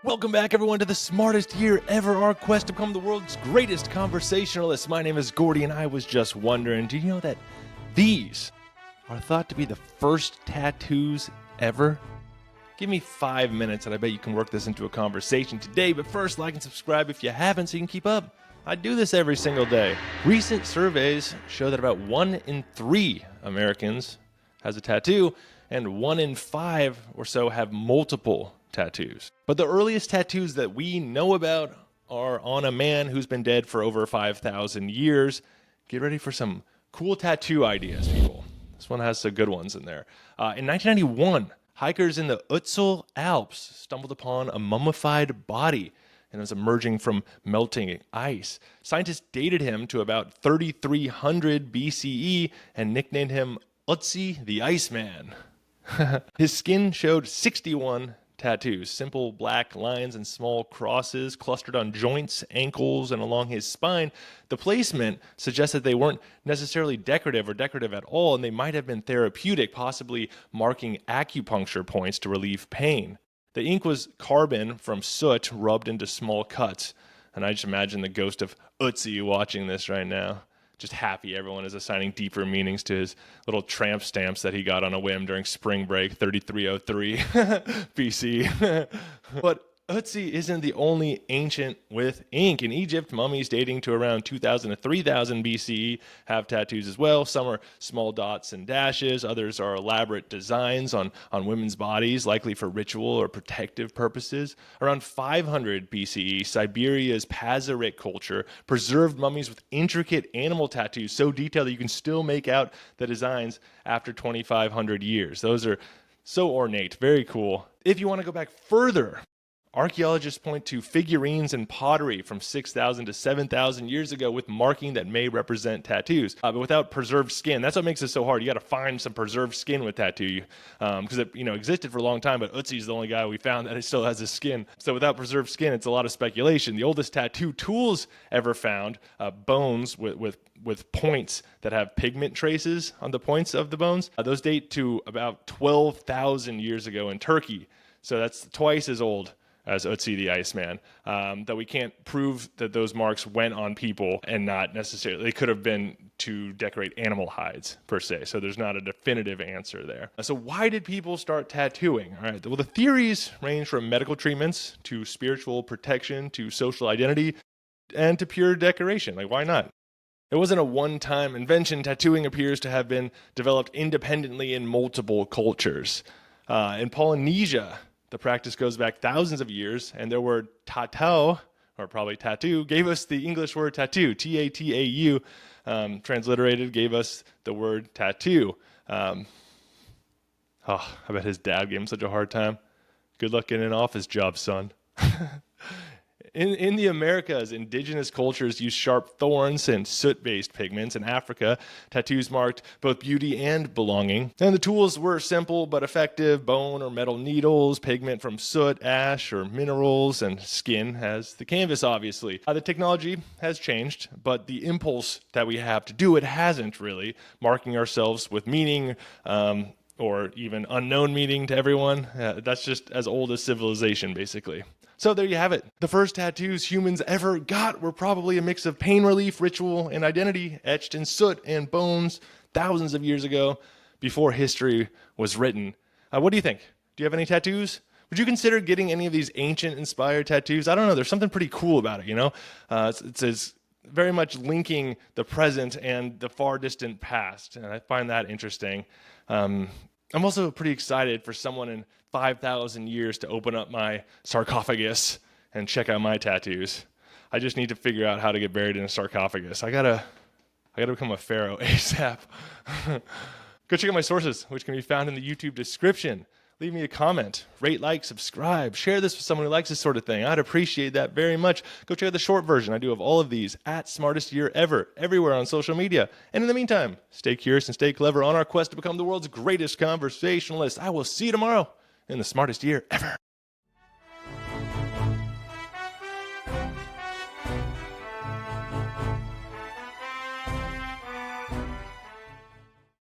Welcome back, everyone, to the smartest year ever, our quest to become the world's greatest conversationalist. My name is Gordy, and I was just wondering, do you know that these are thought to be the first tattoos ever? Give me 5 minutes, and I bet you can work this into a conversation today. But first, like and subscribe if you haven't so you can keep up. I do this every single day. Recent surveys show that about 1 in 3 Americans has a tattoo, and 1 in 5 or so have multiple tattoos. But the earliest tattoos that we know about are on a man who's been dead for over 5,000 years. Get ready for some cool tattoo ideas, people. This one has some good ones in there. In 1991, hikers in the Ötzi Alps stumbled upon a mummified body, and it was emerging from melting ice. Scientists dated him to about 3,300 BCE and nicknamed him Ötzi the Iceman. His skin showed 61 tattoos, simple black lines and small crosses clustered on joints, ankles, and along his spine. The placement suggests that they weren't necessarily decorative or decorative at all, and they might have been therapeutic, possibly marking acupuncture points to relieve pain. The ink was carbon from soot rubbed into small cuts, and I just imagine the ghost of Ötzi watching this right now. Just happy everyone is assigning deeper meanings to his little tramp stamps that he got on a whim during spring break 3303 BC. But Ötzi isn't the only ancient with ink. In Egypt, mummies dating to around 2000 to 3000 BCE have tattoos as well. Some are small dots and dashes. Others are elaborate designs on women's bodies, likely for ritual or protective purposes. Around 500 BCE, Siberia's Pazyryk culture preserved mummies with intricate animal tattoos so detailed that you can still make out the designs after 2,500 years. Those are so ornate, very cool. If you want to go back further, archaeologists point to figurines and pottery from 6,000 to 7,000 years ago with marking that may represent tattoos, but without preserved skin. That's what makes it so hard. You got to find some preserved skin with tattoo, because it existed for a long time. But Ötzi's the only guy we found that still has his skin. So without preserved skin, it's a lot of speculation. The oldest tattoo tools ever found, bones with points that have pigment traces on the points of the bones. Those date to about 12,000 years ago in Turkey. So that's twice as old as Ötzi the Iceman, that we can't prove that those marks went on people and not necessarily, they could have been to decorate animal hides per se. So there's not a definitive answer there. So why did people start tattooing? All right, well, the theories range from medical treatments to spiritual protection to social identity and to pure decoration. Like, why not? It wasn't a one-time invention. Tattooing appears to have been developed independently in multiple cultures. In Polynesia, the practice goes back thousands of years, and their word tatau, or probably tattoo, gave us the English word tattoo. T-A-T-A-U, transliterated, gave us the word tattoo. I bet his dad gave him such a hard time. Good luck getting an office job, son. In the Americas, indigenous cultures use sharp thorns and soot-based pigments. In Africa, tattoos marked both beauty and belonging. And the tools were simple but effective: bone or metal needles, pigment from soot, ash, or minerals, and skin as the canvas, obviously. The technology has changed, but the impulse that we have to do it hasn't really. Marking ourselves with meaning, or even unknown meaning to everyone, that's just as old as civilization, basically. So there you have it. The first tattoos humans ever got were probably a mix of pain relief, ritual, and identity, etched in soot and bones thousands of years ago before history was written. What do you think? Do you have any tattoos? Would you consider getting any of these ancient-inspired tattoos? I don't know. There's something pretty cool about it, you know? It's very much linking the present and the far distant past, and I find that interesting. I'm also pretty excited for someone in 5,000 years to open up my sarcophagus and check out my tattoos. I just need to figure out how to get buried in a sarcophagus. I gotta become a pharaoh ASAP. Go check out my sources, which can be found in the YouTube description. Leave me a comment, rate, like, subscribe, share this with someone who likes this sort of thing. I'd appreciate that very much. Go check out the short version I do of all of these at Smartest Year Ever, everywhere on social media. And in the meantime, stay curious and stay clever on our quest to become the world's greatest conversationalist. I will see you tomorrow in the Smartest Year Ever.